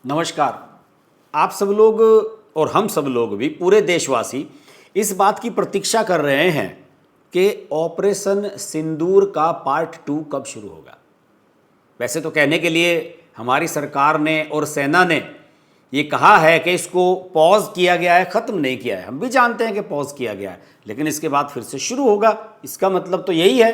नमस्कार। आप सब लोग और हम सब लोग भी, पूरे देशवासी इस बात की प्रतीक्षा कर रहे हैं कि ऑपरेशन सिंदूर का पार्ट 2 कब शुरू होगा। वैसे तो कहने के लिए हमारी सरकार ने और सेना ने ये कहा है कि इसको पॉज किया गया है, ख़त्म नहीं किया है। हम भी जानते हैं कि पॉज किया गया है, लेकिन इसके बाद फिर से शुरू होगा। इसका मतलब तो यही है,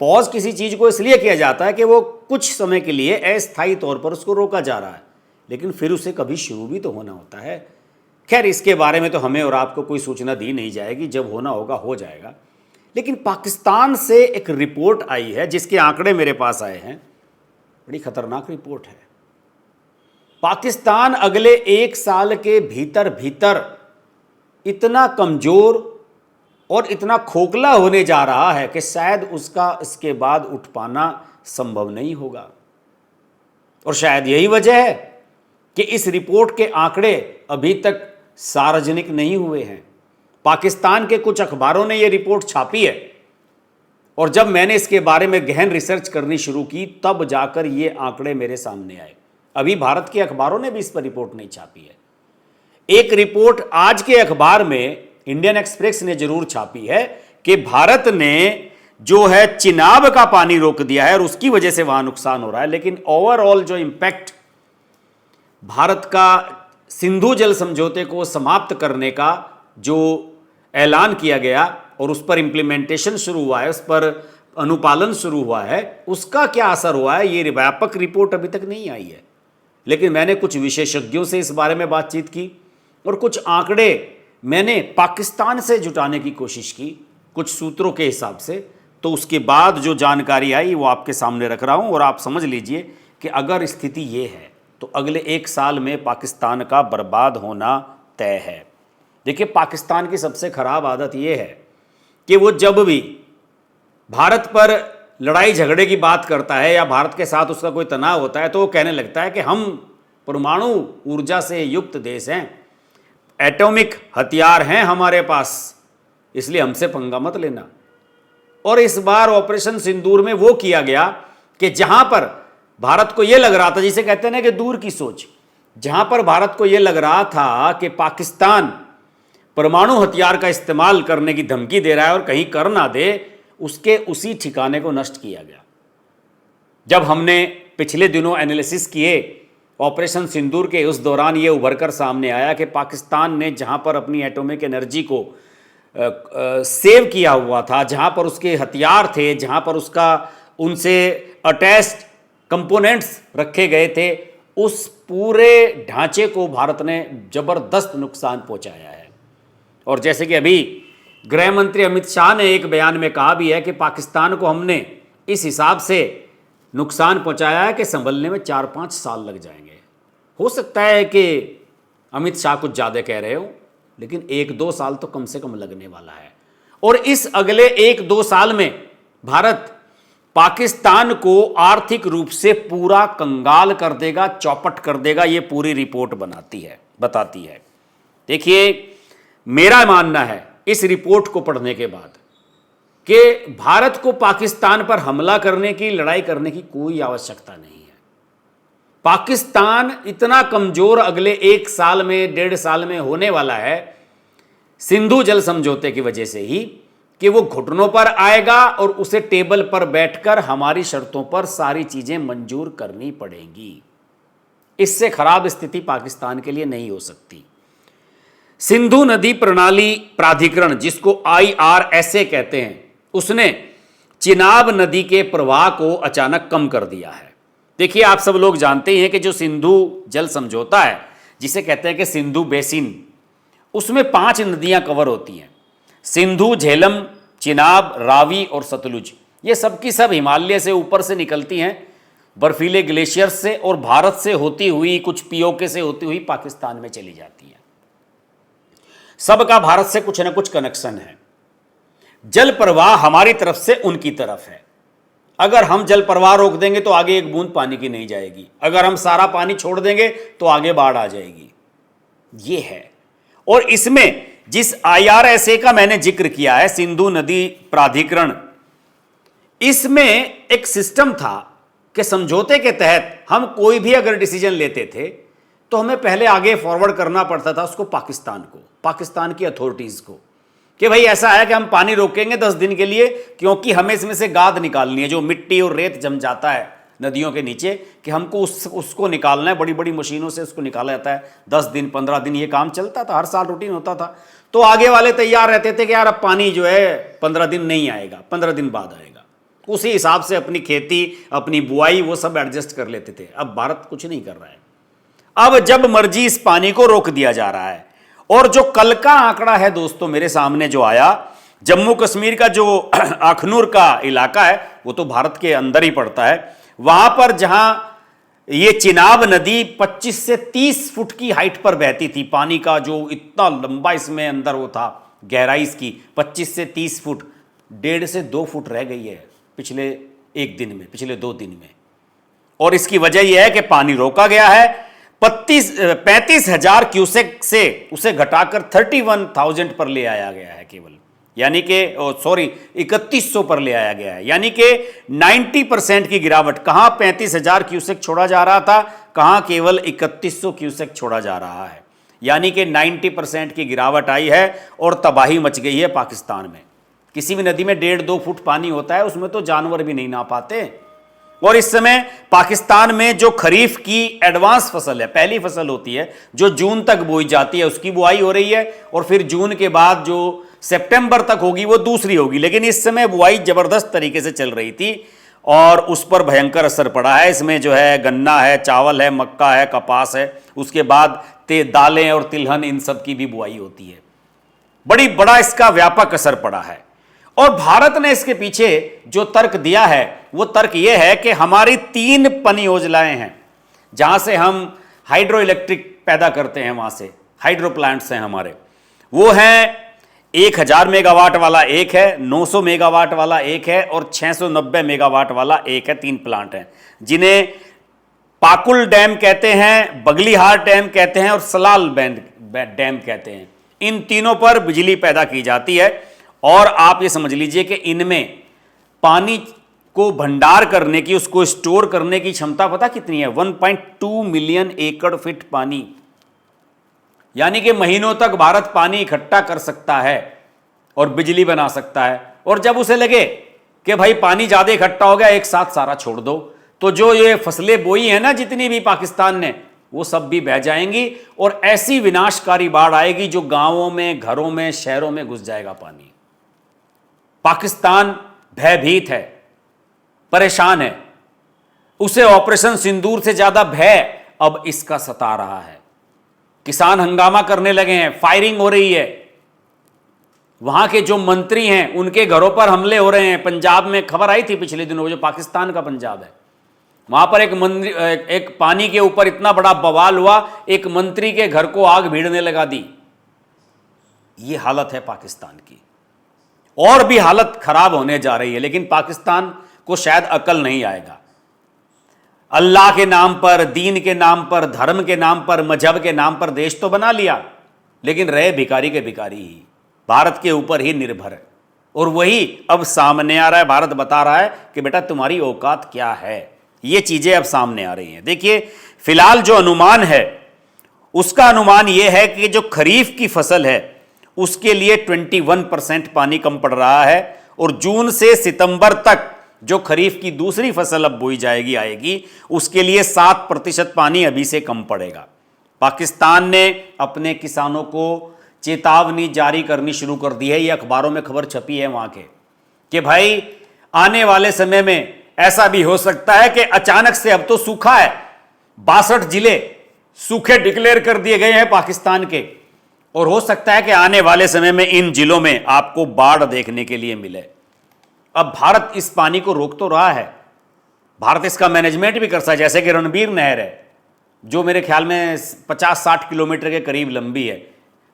पॉज किसी चीज़ को इसलिए किया जाता है कि वो कुछ समय के लिए अस्थायी तौर पर उसको रोका जा रहा है, लेकिन फिर उसे कभी शुरू भी तो होना होता है। खैर, इसके बारे में तो हमें और आपको कोई सूचना दी नहीं जाएगी, जब होना होगा हो जाएगा। लेकिन पाकिस्तान से एक रिपोर्ट आई है जिसके आंकड़े मेरे पास आए हैं। बड़ी खतरनाक रिपोर्ट है। पाकिस्तान अगले 1 साल के भीतर भीतर इतना कमज़ोर और इतना खोखला होने जा रहा है कि शायद उसका इसके बाद उठ पाना संभव नहीं होगा। और शायद यही वजह है कि इस रिपोर्ट के आंकड़े अभी तक सार्वजनिक नहीं हुए हैं। पाकिस्तान के कुछ अखबारों ने यह रिपोर्ट छापी है, और जब मैंने इसके बारे में गहन रिसर्च करनी शुरू की तब जाकर ये आंकड़े मेरे सामने आए। अभी भारत के अखबारों ने भी इस पर रिपोर्ट नहीं छापी है। एक रिपोर्ट आज के अखबार में इंडियन एक्सप्रेस ने जरूर छापी है कि भारत ने जो है चिनाब का पानी रोक दिया है और उसकी वजह से वहां नुकसान हो रहा है। लेकिन ओवरऑल जो इंपैक्ट भारत का सिंधु जल समझौते को समाप्त करने का जो ऐलान किया गया और उस पर इंप्लीमेंटेशन शुरू हुआ है, उस पर अनुपालन शुरू हुआ है, उसका क्या असर हुआ है, ये व्यापक रिपोर्ट अभी तक नहीं आई है। लेकिन मैंने कुछ विशेषज्ञों से इस बारे में बातचीत की और कुछ आंकड़े मैंने पाकिस्तान से जुटाने की कोशिश की, कुछ सूत्रों के हिसाब से। तो उसके बाद जो जानकारी आई वो आपके सामने रख रहा हूं, और आप समझ लीजिए कि अगर स्थिति ये है तो अगले 1 साल में पाकिस्तान का बर्बाद होना तय है। देखिए, पाकिस्तान की सबसे खराब आदत ये है कि वो जब भी भारत पर लड़ाई झगड़े की बात करता है या भारत के साथ उसका कोई तनाव होता है तो वो कहने लगता है कि हम परमाणु ऊर्जा से युक्त देश हैं, एटॉमिक हथियार हैं हमारे पास, इसलिए हमसे पंगा मत लेना। और इस बार ऑपरेशन सिंदूर में वो किया गया कि जहां पर भारत को यह लग रहा था, जिसे कहते हैं ना कि दूर की सोच, जहां पर भारत को यह लग रहा था कि पाकिस्तान परमाणु हथियार का इस्तेमाल करने की धमकी दे रहा है और कहीं कर ना दे, उसके उसी ठिकाने को नष्ट किया गया। जब हमने पिछले दिनों एनालिसिस किए ऑपरेशन सिंदूर के, उस दौरान यह उभर कर सामने आया कि पाकिस्तान ने जहां पर अपनी एटॉमिक एनर्जी को सेव किया हुआ था, जहां पर उसके हथियार थे, जहां पर उसका उनसे अटैच्ड कंपोनेंट्स रखे गए थे, उस पूरे ढांचे को भारत ने जबरदस्त नुकसान पहुंचाया है। और जैसे कि अभी गृह मंत्री अमित शाह ने एक बयान में कहा भी है कि पाकिस्तान को हमने इस हिसाब से नुकसान पहुंचाया है कि संभलने में 4-5 साल लग जाएंगे। हो सकता है कि अमित शाह कुछ ज़्यादा कह रहे हो, लेकिन 1-2 साल तो कम से कम लगने वाला है। और इस अगले 1-2 साल में भारत पाकिस्तान को आर्थिक रूप से पूरा कंगाल कर देगा, चौपट कर देगा, ये पूरी रिपोर्ट बताती है। देखिए, मेरा मानना है इस रिपोर्ट को पढ़ने के बाद कि भारत को पाकिस्तान पर हमला करने की, लड़ाई करने की कोई आवश्यकता नहीं है। पाकिस्तान इतना कमजोर अगले 1 साल में, 1.5 साल में होने वाला है सिंधु जल समझौते की वजह से ही, कि वो घुटनों पर आएगा और उसे टेबल पर बैठकर हमारी शर्तों पर सारी चीजें मंजूर करनी पड़ेंगी। इससे खराब स्थिति पाकिस्तान के लिए नहीं हो सकती। सिंधु नदी प्रणाली प्राधिकरण, जिसको IRSA कहते हैं, उसने चिनाब नदी के प्रवाह को अचानक कम कर दिया है। देखिए, आप सब लोग जानते हैं कि जो सिंधु जल समझौता है, जिसे कहते हैं कि सिंधु बेसिन, उसमें 5 नदियां कवर होती हैं, सिंधु, झेलम, चिनाब, रावी और सतलुज। ये सब की सब हिमालय से ऊपर से निकलती हैं, बर्फीले ग्लेशियर से, और भारत से होती हुई, कुछ पीओके से होती हुई पाकिस्तान में चली जाती हैं। सबका भारत से कुछ न कुछ कनेक्शन है। जल प्रवाह हमारी तरफ से उनकी तरफ है। अगर हम जल प्रवाह रोक देंगे तो आगे एक बूंद पानी की नहीं जाएगी, अगर हम सारा पानी छोड़ देंगे तो आगे बाढ़ आ जाएगी। ये है। और इसमें जिस IRSA का मैंने जिक्र किया है, सिंधु नदी प्राधिकरण, इसमें एक सिस्टम था कि समझौते के तहत हम कोई भी अगर डिसीजन लेते थे तो हमें पहले आगे फॉरवर्ड करना पड़ता था उसको पाकिस्तान को, पाकिस्तान की अथॉरिटीज़ को, कि भाई ऐसा है कि हम पानी रोकेंगे 10 दिन के लिए, क्योंकि हमें इसमें से गाद निकालनी है, जो मिट्टी और रेत जम जाता है नदियों के नीचे, कि हमको उसको निकालना है। बड़ी बड़ी मशीनों से उसको निकाला जाता है। 10 दिन 15 दिन ये काम चलता था, हर साल रूटीन होता था। तो आगे वाले तैयार रहते थे कि यार अब पानी जो है 15 दिन नहीं आएगा, 15 दिन बाद आएगा। उसी हिसाब से अपनी खेती, अपनी बुआई, वो सब एडजस्ट कर लेते थे। अब भारत कुछ नहीं कर रहा है। अब जब मर्जी इस पानी को रोक दिया जा रहा है। और जो कल का आंकड़ा है दोस्तों मेरे सामने जो आया, जम्मू कश्मीर का जो अखनूर का इलाका है, वो तो भारत के अंदर ही पड़ता है। वहां पर जहां ये चिनाब नदी 25 से 30 फुट की हाइट पर बहती थी, पानी का जो इतना लंबा इसमें अंदर वो था, गहराई इसकी 25 से 30 फुट, 1.5 से 2 फुट रह गई है पिछले 1 दिन में, पिछले 2 दिन में। और इसकी वजह यह है कि पानी रोका गया है। 35,000 क्यूसेक से उसे घटाकर 31,000 पर ले आया गया है केवल, यानी कि 3100 पर ले आया गया है, यानी कि 90% की गिरावट। कहां 35,000 क्यूसेक छोड़ा जा रहा था, कहां केवल 3100 क्यूसेक छोड़ा जा रहा है, यानी कि 90% की गिरावट आई है और तबाही मच गई है पाकिस्तान में। किसी भी नदी में 1.5-2 फुट पानी होता है, उसमें तो जानवर भी नहीं नहा पाते। और इस समय पाकिस्तान में जो खरीफ की एडवांस फसल है, पहली फसल होती है जो जून तक बोई जाती है, उसकी बुआई हो रही है, और फिर जून के बाद जो सितंबर तक होगी वो दूसरी होगी। लेकिन इस समय बुआई जबरदस्त तरीके से चल रही थी और उस पर भयंकर असर पड़ा है। इसमें जो है गन्ना है, चावल है, मक्का है, कपास है, उसके बाद दालें और तिलहन, इन सब की भी बुआई होती है। बड़ा इसका व्यापक असर पड़ा है। और भारत ने इसके पीछे जो तर्क दिया है, वो तर्क यह है कि हमारी 3 परियोजनाएं हैं जहां से हम हाइड्रो इलेक्ट्रिक पैदा करते हैं, वहां से हाइड्रो प्लांट्स हैं हमारे। वो हैं 1000 मेगावाट वाला एक है, 900 मेगावाट वाला एक है, और 690 मेगावाट वाला एक है। 3 प्लांट हैं जिन्हें पाकुल डैम कहते हैं, बगलीहार डैम कहते हैं और सलाल डैम कहते हैं। इन तीनों पर बिजली पैदा की जाती है। और आप ये समझ लीजिए कि इनमें पानी को भंडार करने की, उसको स्टोर करने की क्षमता पता कितनी है? 1.2 मिलियन एकड़ फीट पानी, यानी कि महीनों तक भारत पानी इकट्ठा कर सकता है और बिजली बना सकता है। और जब उसे लगे कि भाई पानी ज्यादा इकट्ठा हो गया, एक साथ सारा छोड़ दो, तो जो ये फसलें बोई है ना जितनी भी पाकिस्तान ने, वो सब भी बह जाएंगी और ऐसी विनाशकारी बाढ़ आएगी जो गांवों में, घरों में, शहरों में घुस जाएगा पानी। पाकिस्तान भयभीत है, परेशान है। उसे ऑपरेशन सिंदूर से ज्यादा भय अब इसका सता रहा है। किसान हंगामा करने लगे हैं, फायरिंग हो रही है। वहां के जो मंत्री हैं उनके घरों पर हमले हो रहे हैं। पंजाब में खबर आई थी पिछले दिनों, जो पाकिस्तान का पंजाब है, वहां पर एक पानी के ऊपर इतना बड़ा बवाल हुआ, एक मंत्री के घर को आग भीड़ने लगा दी। ये हालत है पाकिस्तान की। और भी हालत खराब होने जा रही है, लेकिन पाकिस्तान को शायद अकल नहीं आएगा। अल्लाह के नाम पर, दीन के नाम पर, धर्म के नाम पर, मजहब के नाम पर देश तो बना लिया, लेकिन रहे भिखारी के भिखारी ही, भारत के ऊपर ही निर्भर है। और वही अब सामने आ रहा है। भारत बता रहा है कि बेटा तुम्हारी औकात क्या है। ये चीजें अब सामने आ रही हैं। देखिए फिलहाल जो अनुमान है, उसका अनुमान यह है कि जो खरीफ की फसल है उसके लिए 21% पानी कम पड़ रहा है, और जून से सितंबर तक जो खरीफ की दूसरी फसल अब बोई जाएगी, आएगी, उसके लिए 7% पानी अभी से कम पड़ेगा। पाकिस्तान ने अपने किसानों को चेतावनी जारी करनी शुरू कर दी है। ये अखबारों में खबर छपी है वहां के, कि भाई आने वाले समय में ऐसा भी हो सकता है कि अचानक से, अब तो सूखा है, 62 जिले सूखे डिक्लेयर कर दिए गए हैं पाकिस्तान के, और हो सकता है कि आने वाले समय में इन जिलों में आपको बाढ़ देखने के लिए मिले। अब भारत इस पानी को रोक तो रहा है, भारत इसका मैनेजमेंट भी कर सकता है। जैसे कि रणबीर नहर है, जो मेरे ख्याल में 50-60 किलोमीटर के करीब लंबी है।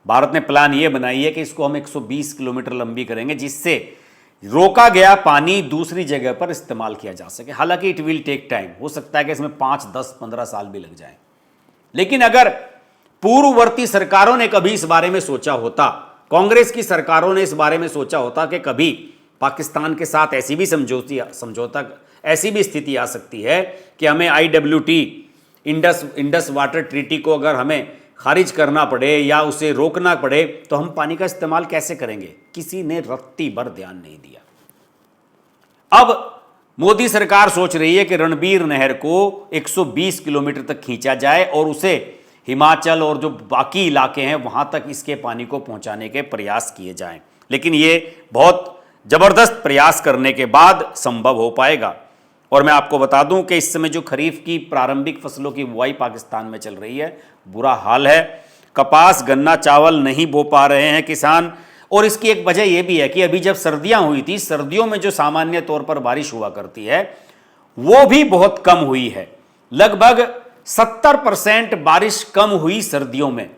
भारत ने प्लान ये बनाई है कि इसको हम 120 किलोमीटर लंबी करेंगे, जिससे रोका गया पानी दूसरी जगह पर इस्तेमाल किया जा सके। हालांकि इट विल टेक टाइम, हो सकता है कि इसमें 5, 10, 15 साल भी लग जाए। लेकिन अगर पूर्ववर्ती सरकारों ने कभी इस बारे में सोचा होता, कांग्रेस की सरकारों ने इस बारे में सोचा होता कि कभी पाकिस्तान के साथ ऐसी भी ऐसी भी स्थिति आ सकती है कि हमें IWT इंडस वाटर ट्रीटी को अगर हमें खारिज करना पड़े या उसे रोकना पड़े तो हम पानी का इस्तेमाल कैसे करेंगे? किसी ने रत्ती भर ध्यान नहीं दिया। अब मोदी सरकार सोच रही है कि रणबीर नहर को 120 किलोमीटर तक खींचा जाए और उसे हिमाचल और जो बाकी इलाके हैं वहां तक इसके पानी को पहुंचाने के प्रयास किए जाएं, लेकिन ये बहुत जबरदस्त प्रयास करने के बाद संभव हो पाएगा। और मैं आपको बता दूं कि इस समय जो खरीफ की प्रारंभिक फसलों की बुआई पाकिस्तान में चल रही है, बुरा हाल है। कपास, गन्ना, चावल नहीं बो पा रहे हैं किसान। और इसकी एक वजह यह भी है कि अभी जब सर्दियां हुई थी, सर्दियों में जो सामान्य तौर पर बारिश हुआ करती है वो भी बहुत कम हुई है। लगभग 70% बारिश कम हुई सर्दियों में।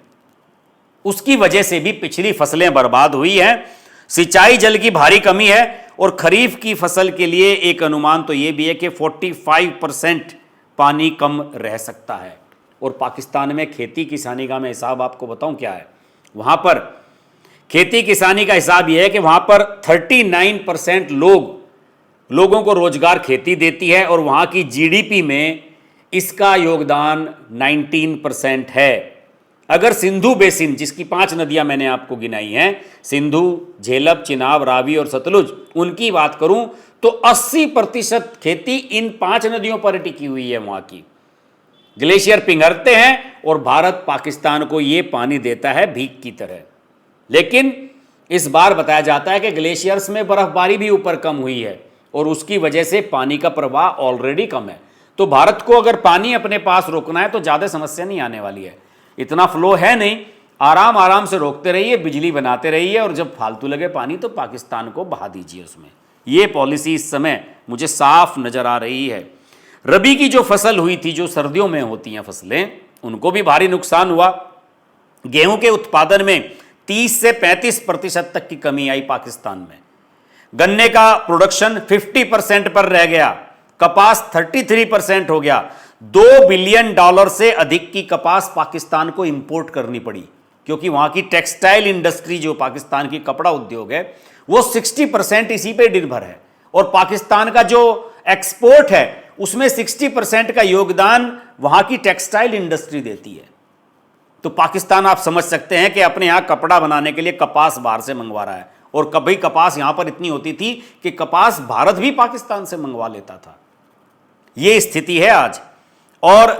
उसकी वजह से भी पिछली फसलें बर्बाद हुई हैं। सिंचाई जल की भारी कमी है और खरीफ की फसल के लिए एक अनुमान तो यह भी है कि 45% पानी कम रह सकता है। और पाकिस्तान में खेती किसानी का मैं हिसाब आपको बताऊं क्या है। वहां पर खेती किसानी का हिसाब यह है कि वहां पर 39% लोगों को रोजगार खेती देती है और वहां की जीडीपी में इसका योगदान 19% है। अगर सिंधु बेसिन, जिसकी 5 नदियां मैंने आपको गिनाई हैं, सिंधु, झेलम, चिनाब, रावी और सतलुज, उनकी बात करूं तो 80% खेती इन 5 नदियों पर टिकी हुई है। वहां की ग्लेशियर पिघलते हैं और भारत पाकिस्तान को यह पानी देता है भीख की तरह। लेकिन इस बार बताया जाता है कि ग्लेशियर्स में बर्फबारी भी ऊपर कम हुई है और उसकी वजह से पानी का प्रवाह ऑलरेडी कम है। तो भारत को अगर पानी अपने पास रोकना है तो ज़्यादा समस्या नहीं आने वाली है। इतना फ्लो है नहीं, आराम आराम से रोकते रहिए, बिजली बनाते रहिए और जब फालतू लगे पानी तो पाकिस्तान को बहा दीजिए उसमें। ये पॉलिसी इस समय मुझे साफ नज़र आ रही है। रबी की जो फसल हुई थी, जो सर्दियों में होती हैं फसलें, उनको भी भारी नुकसान हुआ। गेहूं के उत्पादन में 30 से 35% तक की कमी आई पाकिस्तान में। गन्ने का प्रोडक्शन 50% पर रह गया। कपास 33% हो गया। $2 बिलियन से अधिक की कपास पाकिस्तान को इंपोर्ट करनी पड़ी, क्योंकि वहां की टेक्सटाइल इंडस्ट्री, जो पाकिस्तान की कपड़ा उद्योग है, वो 60% इसी पे निर्भर है। और पाकिस्तान का जो एक्सपोर्ट है उसमें 60% का योगदान वहां की टेक्सटाइल इंडस्ट्री देती है। तो पाकिस्तान, आप समझ सकते हैं कि अपने यहां कपड़ा बनाने के लिए कपास बाहर से मंगवा रहा है। और कभी कपास यहां पर इतनी होती थी कि कपास भारत भी पाकिस्तान से मंगवा लेता था। यह स्थिति है आज। और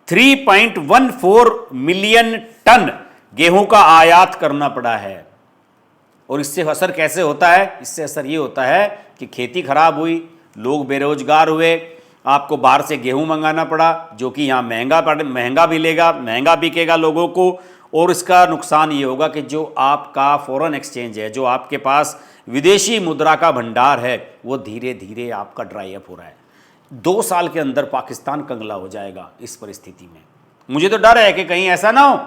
3.14 मिलियन टन गेहूं का आयात करना पड़ा है। और इससे असर कैसे होता है? इससे असर यह होता है कि खेती खराब हुई, लोग बेरोजगार हुए, आपको बाहर से गेहूं मंगाना पड़ा, जो कि यहाँ महंगा मिलेगा, महंगा बिकेगा लोगों को। और इसका नुकसान ये होगा कि जो आपका फॉरेन एक्सचेंज है, जो आपके पास विदेशी मुद्रा का भंडार है, वो धीरे धीरे आपका ड्राई अप हो रहा है। 2 साल के अंदर पाकिस्तान कंगला हो जाएगा इस परिस्थिति में। मुझे तो डर है कि कहीं ऐसा ना हो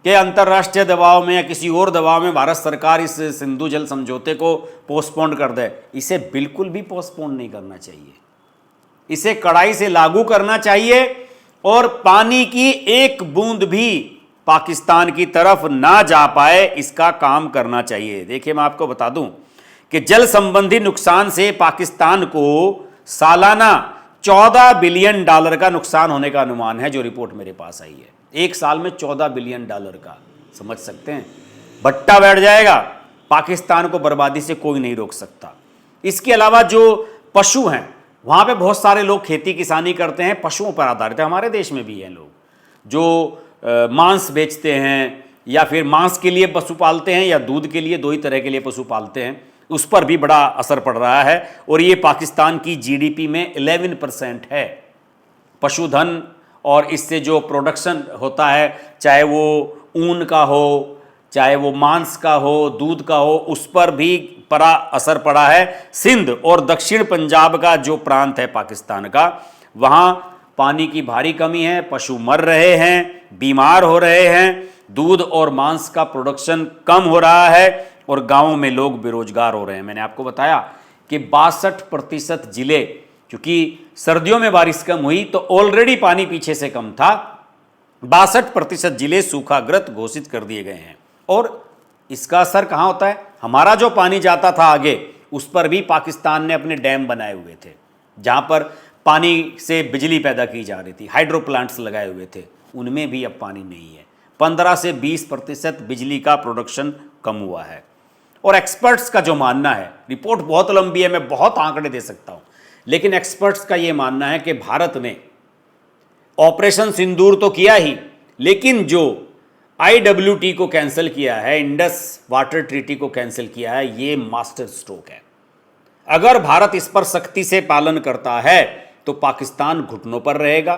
कि अंतर्राष्ट्रीय दबाव में या किसी और दबाव में भारत सरकार इस सिंधु जल समझौते को पोस्टपोन कर दे। इसे बिल्कुल भी पोस्टपोन नहीं करना चाहिए, इसे कड़ाई से लागू करना चाहिए और पानी की एक बूंद भी पाकिस्तान की तरफ ना जा पाए, इसका काम करना चाहिए। देखिए, मैं आपको बता दूं कि जल संबंधी नुकसान से पाकिस्तान को सालाना $14 बिलियन का नुकसान होने का अनुमान है, जो रिपोर्ट मेरे पास आई है। एक साल में $14 बिलियन का, समझ सकते हैं, भट्टा बैठ जाएगा। पाकिस्तान को बर्बादी से कोई नहीं रोक सकता। इसके अलावा जो पशु हैं, वहाँ पे बहुत सारे लोग खेती किसानी करते हैं, पशुओं पर आधारित है। हमारे देश में भी हैं लोग जो मांस बेचते हैं या फिर मांस के लिए पशु पालते हैं या दूध के लिए, 2 ही तरह के लिए पशु पालते हैं। उस पर भी बड़ा असर पड़ रहा है और ये पाकिस्तान की जीडीपी में 11% है पशुधन। और इससे जो प्रोडक्शन होता है, चाहे वो ऊन का हो, चाहे वो मांस का हो, दूध का हो, उस पर भी बड़ा असर पड़ा है। सिंध और दक्षिण पंजाब का जो प्रांत है पाकिस्तान का, वहाँ पानी की भारी कमी है, पशु मर रहे हैं, बीमार हो रहे हैं, दूध और मांस का प्रोडक्शन कम हो रहा है और गाँवों में लोग बेरोजगार हो रहे हैं। मैंने आपको बताया कि 62% जिले, क्योंकि सर्दियों में बारिश कम हुई तो ऑलरेडी पानी पीछे से कम था, 62% जिले सूखाग्रस्त घोषित कर दिए गए हैं। और इसका असर कहाँ होता है? हमारा जो पानी जाता था आगे, उस पर भी पाकिस्तान ने अपने डैम बनाए हुए थे, जहाँ पर पानी से बिजली पैदा की जा रही थी, हाइड्रो प्लांट्स लगाए हुए थे, उनमें भी अब पानी नहीं है। 15 से 20% बिजली का प्रोडक्शन कम हुआ है। और एक्सपर्ट्स का जो मानना है, रिपोर्ट बहुत लंबी है, मैं बहुत आंकड़े दे सकता हूं, लेकिन एक्सपर्ट्स का यह मानना है कि भारत ने ऑपरेशन सिंदूर तो किया ही, लेकिन जो IWT को कैंसिल किया है, इंडस वाटर ट्रीटी को कैंसिल किया है, ये मास्टर स्ट्रोक है। अगर भारत इस पर सख्ती से पालन करता है तो पाकिस्तान घुटनों पर रहेगा।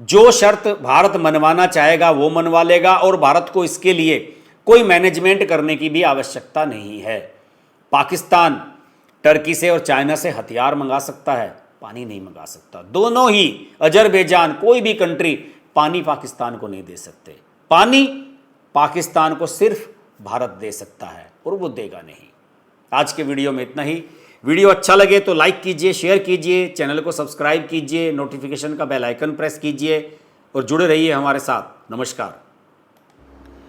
जो शर्त भारत मनवाना चाहेगा वो मनवा लेगा, और भारत को इसके लिए कोई मैनेजमेंट करने की भी आवश्यकता नहीं है। पाकिस्तान टर्की से और चाइना से हथियार मंगा सकता है, पानी नहीं मंगा सकता। दोनों ही, अजरबैजान, कोई भी कंट्री पानी पाकिस्तान को नहीं दे सकते। पानी पाकिस्तान को सिर्फ भारत दे सकता है, और वो देगा नहीं। आज के वीडियो में इतना ही। वीडियो अच्छा लगे तो लाइक कीजिए, शेयर कीजिए, चैनल को सब्सक्राइब कीजिए, नोटिफिकेशन का बेल आइकन प्रेस कीजिए और जुड़े रहिए हमारे साथ। नमस्कार।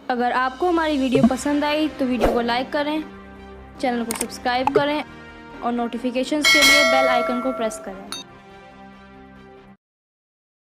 अगर आपको हमारी वीडियो पसंद आई तो वीडियो को लाइक करें, चैनल को सब्सक्राइब करें और नोटिफिकेशंस के लिए बेल आइकन को प्रेस करें।